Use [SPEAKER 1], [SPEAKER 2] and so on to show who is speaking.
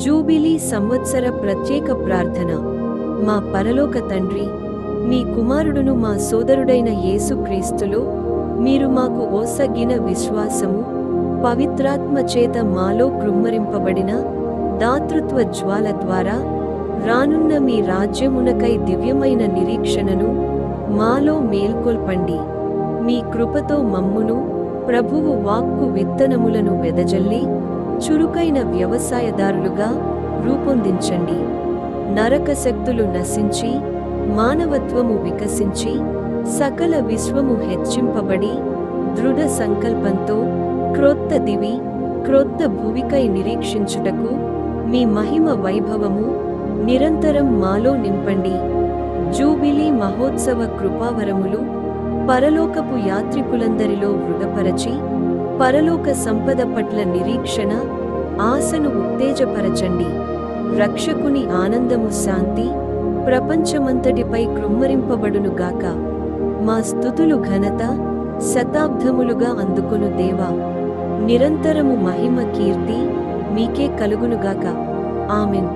[SPEAKER 1] Jubilee సంవత్సర ప్రత్యేక ప్రార్థన. మా పరలోక తండ్రి, మీ కుమారుడును మా సోదరుడైన యేసుక్రీస్తులో మీరు మాకు ఓసగిన విశ్వాసము, పవిత్రాత్మ చేత మాలో కృమ్మరింపబడిన దాతృత్వ జ్వాల ద్వారా రానున్న మీ రాజ్యమునకై దివ్యమైన నిరీక్షణను మాలో మేల్కొల్పండి. మీ కృపతో మమ్మును ప్రభువు వాక్కు విత్తనములను వెదజల్లి చురుకైన వ్యవసాయదారులుగా రూపొందించండి. నరక శక్తులు నశించి మానవత్వము వికసించి సకల విశ్వము హెచ్చింపబడి దృఢ సంకల్పంతో క్రొత్త దివి క్రొత్త భువికై నిరీక్షించుటకు మీ మహిమ వైభవము నిరంతరం మాలో నింపండి. జూబిలీ మహోత్సవ కృపావరములు పరలోకపు యాత్రికులందరిలో వృగపరచి పరలోక సంపద పట్ల నిరీక్షణ ఆశను ఉత్తేజపరచండి. రక్షకుని ఆనందము శాంతి ప్రపంచమంతటిపై కృమ్మరింపబడునుగాక. మా స్తుతులు ఘనత శతాబ్దములుగా అందుకొను దేవా, నిరంతరము మహిమ కీర్తి మీకే కలుగునుగాక. ఆమెన్.